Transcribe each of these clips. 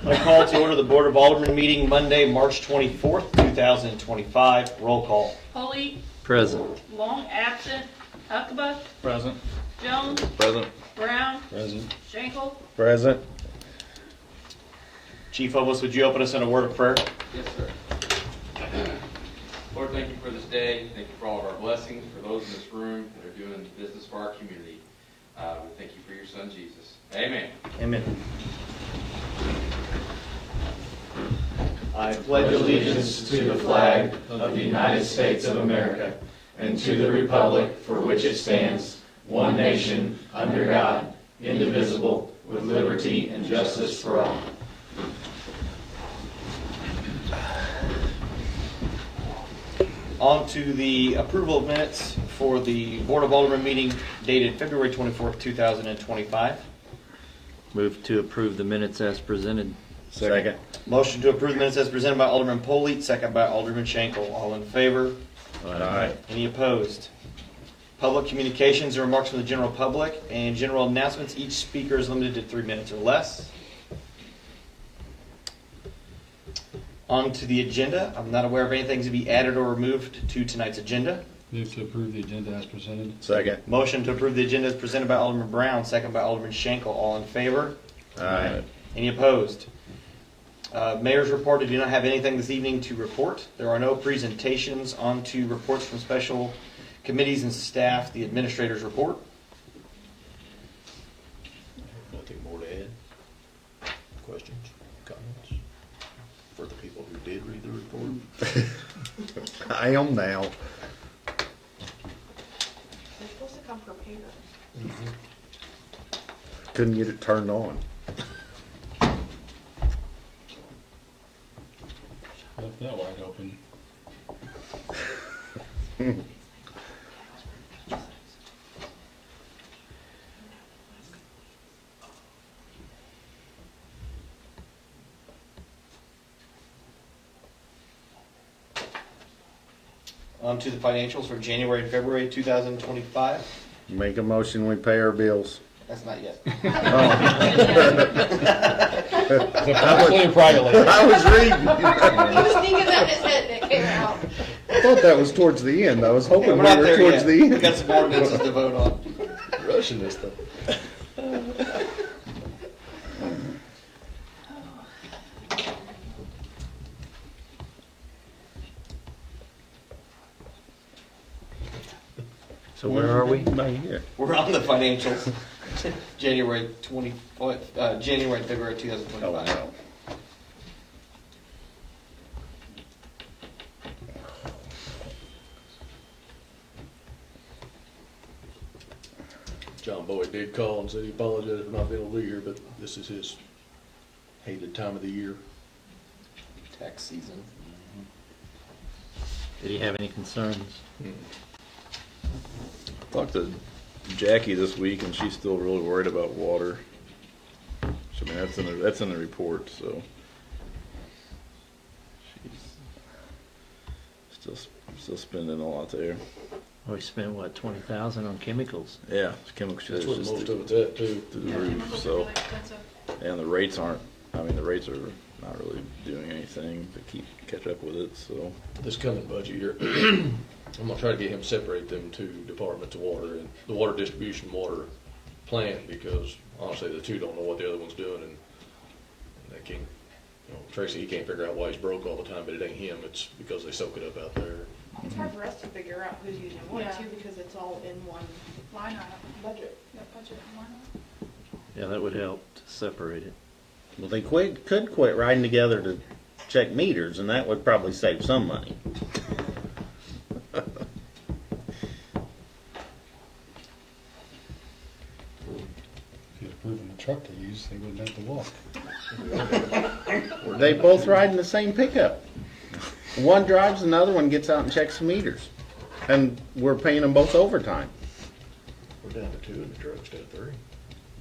I call to order the Board of Aldermen meeting Monday, March 24th, 2025. Roll call. Polley. Present. Long absent. Huckabee. Present. Jones. Present. Brown. Present. Schenkel. Present. Chief Obus, would you open us in a word of prayer? Yes, sir. Lord, thank you for this day. Thank you for all of our blessings, for those in this room that are doing business for our community. We thank you for your son, Jesus. Amen. Amen. I pledge allegiance to the flag of the United States of America and to the republic for which it stands, one nation, under God, indivisible, with liberty and justice for all. On to the approval of minutes for the Board of Aldermen meeting dated February 24th, 2025. Move to approve the minutes as presented. Second. Motion to approve the minutes as presented by Alderman Polley, second by Alderman Schenkel. All in favor? Aye. Any opposed? Public communications and remarks from the general public and general announcements. Each speaker is limited to 3 minutes or less. On to the agenda. I'm not aware of anything to be added or removed to tonight's agenda. Move to approve the agenda as presented. Second. Motion to approve the agenda is presented by Alderman Brown, second by Alderman Schenkel. All in favor? Aye. Any opposed? Mayor's report. I do not have anything this evening to report. There are no presentations. On to reports from special committees and staff. The administrator's report. Nothing more to add? Questions, comments? For the people who did read the report? I am now. They're supposed to come prepared. Couldn't get it turned on. Left that wide open. On to the financials for January and February 2025. Make a motion, we pay our bills. That's not yet. Publicly and privately. I was reading. He was thinking that in his head and it came out. I thought that was towards the end. I was hoping We're we not were there towards yet. the We end. got some ordinances to vote on. Rushing this thing. So where are we? Right here. We're on the financials. January and February 2025. Oh, no. John Boyd did call and said he apologized for not being able to be here, but this is his hated time of the year. Tax season. Did he have any concerns? Talked to Jackie this week, and she's still really worried about water. So, I mean, that's in the report. So she's still spending a lot there. Oh, he spent what, 20,000 on chemicals? Yeah, chemicals That's is what just most of it's at too. through the roof. So, and the rates aren't. I mean, the rates are not really doing anything to catch up with it. So This coming budget year, I'm gonna try to get him to separate them two departments of water and the water distribution, water plan, because honestly, the two don't know what the other one's doing, and they can't. You know, Tracy, he can't figure out why he's broke all the time, but it ain't him. It's because they soak it up out there. It's hard for us to figure out who's using what Yeah. too, because it's all in one Line item. budget. Budget line item. Yeah, that would help to separate it. Well, they could quit riding together to check meters, and that would probably save some money. If you'd proven the truck to use, they wouldn't have to walk. They both ride in the same pickup. One drives, and the other one gets out and checks the meters. And we're paying them both overtime. We're down to two in the truck instead of three.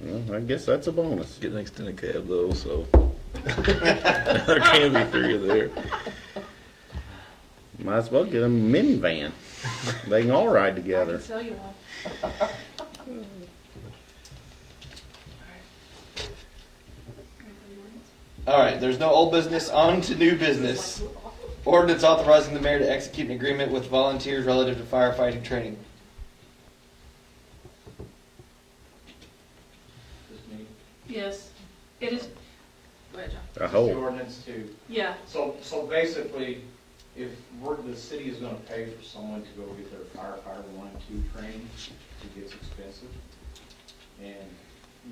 Well, I guess that's a bonus. get an extended cab though. So there can be three of there. Might as well get them a minivan. They can all ride I together. can sell you one. All right, there's no old business. On to new business. Ordinance authorizing the mayor to execute an agreement with volunteers relative to firefighting training. Yes, it is. Go ahead, John. A The whole. ordinance to, Yeah, so basically, if the city is gonna pay for someone to go get their firefighter 1 and 2 training, it gets expensive. And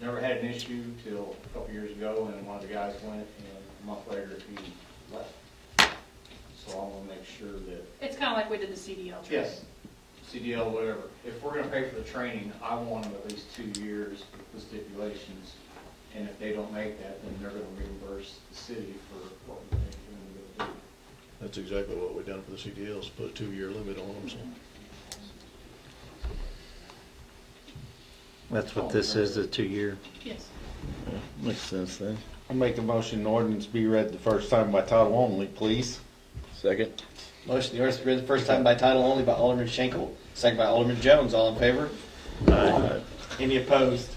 never had an issue till a couple years ago, and one of the guys went, and a month later, he left. So I wanna make sure that, it's kind of like we did the CDL training. yes, CDL, whatever, if we're gonna pay for the training, I want them at least 2 years with the stipulations. And if they don't make that, then they're gonna reimburse the city for what we think we're gonna do. That's exactly what we done for the CDLs, put a 2-year limit on them, so. That's what this is, a 2-year. Yes. Makes sense then. I'll make a motion the ordinance be read the first time by title only, please. Second. Motion, the ordinance to be read the first time by title only by Alderman Schenkel, second by Alderman Jones. All in favor? Aye. Any opposed?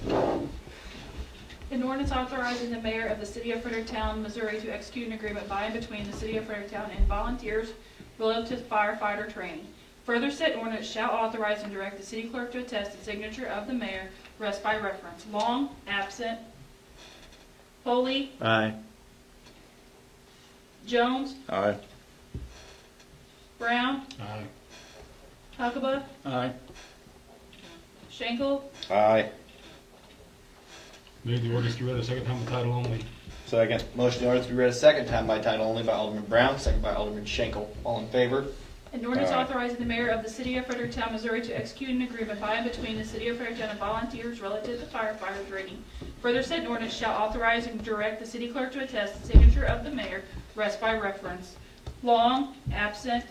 An ordinance authorizing the mayor of the city of Fredericktown, Missouri to execute an agreement by and between the city of Fredericktown and volunteers relative to firefighter training. Further, said ordinance shall authorize and direct the city clerk to attest the signature of the mayor, rest by reference. Long, absent. Foley, Aye. Jones, Aye. Brown, Aye. Huckabee, Aye. Schenkel, Aye. Move the ordinance to be read a second time by title only. Second. Motion, the ordinance to be read a second time by title only by Alderman Brown, second by Alderman Schenkel. All in favor? an ordinance Aye. authorizing the mayor of the city of Fredericktown, Missouri to execute an agreement by and between the city of Fredericktown and volunteers relative to firefighter training. Further, said ordinance shall authorize and direct the city clerk to attest the signature of the mayor, rest by reference. Long, absent.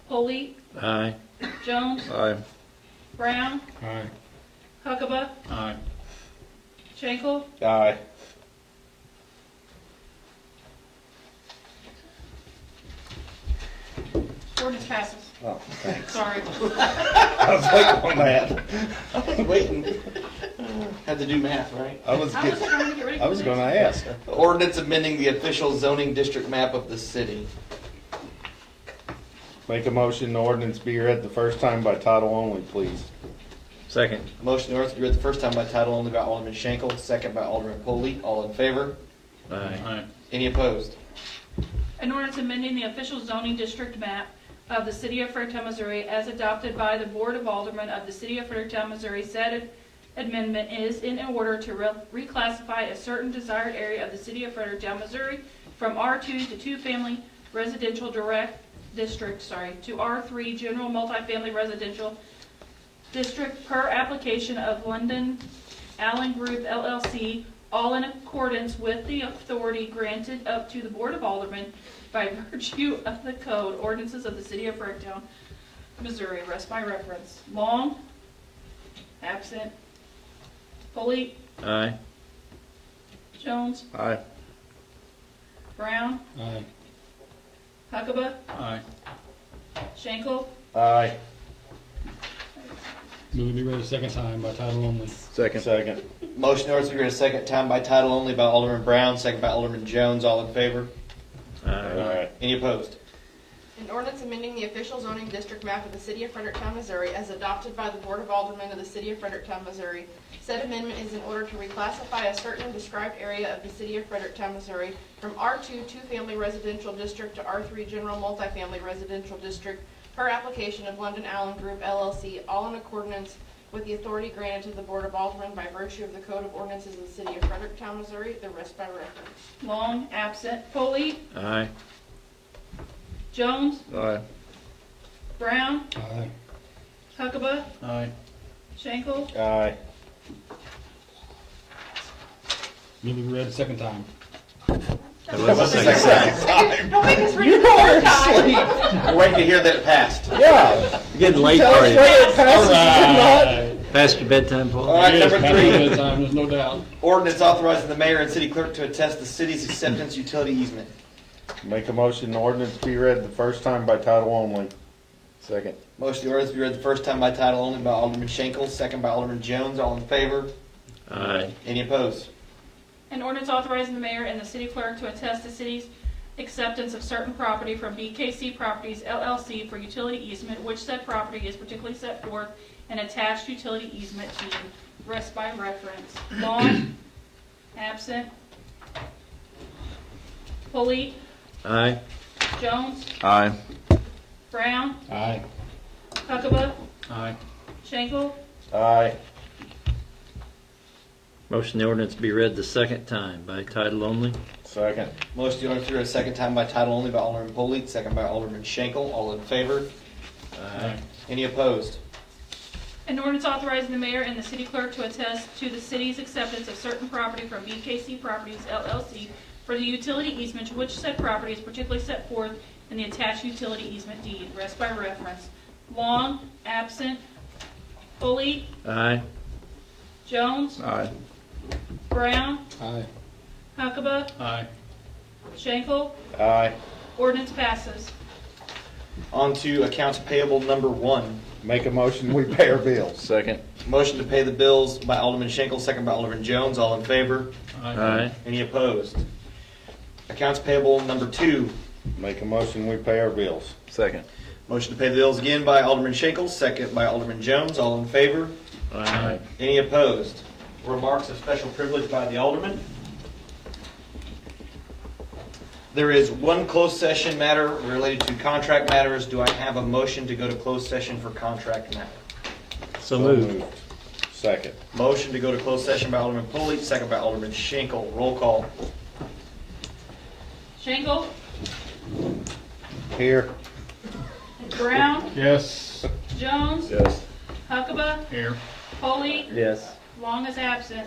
Foley, Aye. Jones, Aye. Brown, Aye. Huckabee, Aye. Schenkel, Aye. ordinance passes. Oh, thanks. Sorry. I was waiting on that. I was waiting. Had to do math, right? I was I was trying to get ready for I was this. gonna ask. Ordinance amending the official zoning district map of the city. Make a motion the ordinance be read the first time by title only, please. Second. Motion, the ordinance to be read the first time by title only by Alderman Schenkel, second by Alderman Polley. All in favor? Aye. Any opposed? An ordinance amending the official zoning district map of the city of Fredericktown, Missouri, as adopted by the Board of Aldermen of the city of Fredericktown, Missouri. Said amendment is in order to reclassify a certain desired area of the city of Fredericktown, Missouri from R2 to two-family residential district to R3 general multifamily residential district per application of London Allen Group LLC, all in accordance with the authority granted up to the Board of Aldermen by virtue of the code ordinances of the city of Fredericktown, Missouri. Rest by reference. Long, absent. Foley, Aye. Jones, Aye. Brown, Aye. Huckabee, Aye. Schenkel, Aye. Move to be read a second time by title only. Second. Second. Motion, the ordinance to be read a second time by title only by Alderman Brown, second by Alderman Jones. All in favor? Aye. Any opposed? An ordinance amending the official zoning district map of the city of Fredericktown, Missouri, as adopted by the Board of Aldermen of the city of Fredericktown, Missouri. Said amendment is in order to reclassify a certain described area of the city of Fredericktown, Missouri from R2 two-family residential district to R3 general multifamily residential district per application of London Allen Group LLC, all in accordance with the authority granted to the Board of Aldermen by virtue of the Code of Ordinances of the city of Fredericktown, Missouri, the rest by reference. long, absent. Foley, Aye. Jones, Aye. Brown, Aye. Huckabee, Aye. Schenkel, Aye. Move to be read a second time. That was the second time. Don't make us read it the third time. We're waiting to hear that it passed. Yeah. Getting late Tell for us you. whether it passes or not. Past your bedtime, Paul? All right, number three. Time, there's no doubt. Ordinance authorizing the mayor and city clerk to attest the city's acceptance utility easement. Make a motion the ordinance be read the first time by title only. Second. Motion, the ordinance to be read the first time by title only by Alderman Schenkel, second by Alderman Jones. All in favor? Aye. Any opposed? An ordinance authorizing the mayor and the city clerk to attest the city's acceptance of certain property from BKC Properties LLC for utility easement, which said property is particularly set forth in attached utility easement deed. Rest by reference. Long, absent. Pulley, Aye. Jones, Aye. Brown, Aye. Huckabee, Aye. Schenkel. Aye. Motion the ordinance be read the second time by title only. Second. Motion to ordinance to read a second time by title only by Alderman Polley, second by Alderman Schenkel. All in favor? Aye. Any opposed? An ordinance authorizing the mayor and the city clerk to attest to the city's acceptance of certain property from BKC Properties LLC for the utility easement, which said property is particularly set forth in the attached utility easement deed. Rest by reference. Long, absent. Pulley, Aye. Jones, Aye. Brown, Aye. Huckabee, Aye. Schenkel. Aye. Ordinance passes. On to accounts payable number 1. Make a motion, we pay our bills. Second. Motion to pay the bills by Alderman Schenkel, second by Alderman Jones. All in favor? Aye. Any opposed? Accounts payable number 2. Make a motion, we pay our bills. Second. Motion to pay the bills again by Alderman Schenkel, second by Alderman Jones. All in favor? Aye. Any opposed? Remarks of special privilege by the Alderman. There is one closed session matter related to contract matters. Do I have a motion to go to closed session for contract matter? So moved. Second. Motion to go to closed session by Alderman Polley, second by Alderman Schenkel. Roll call. Schenkel, Here. Brown, Yes. Jones, Yes. Huckabee, Here. Pulley, Yes. Long is absent.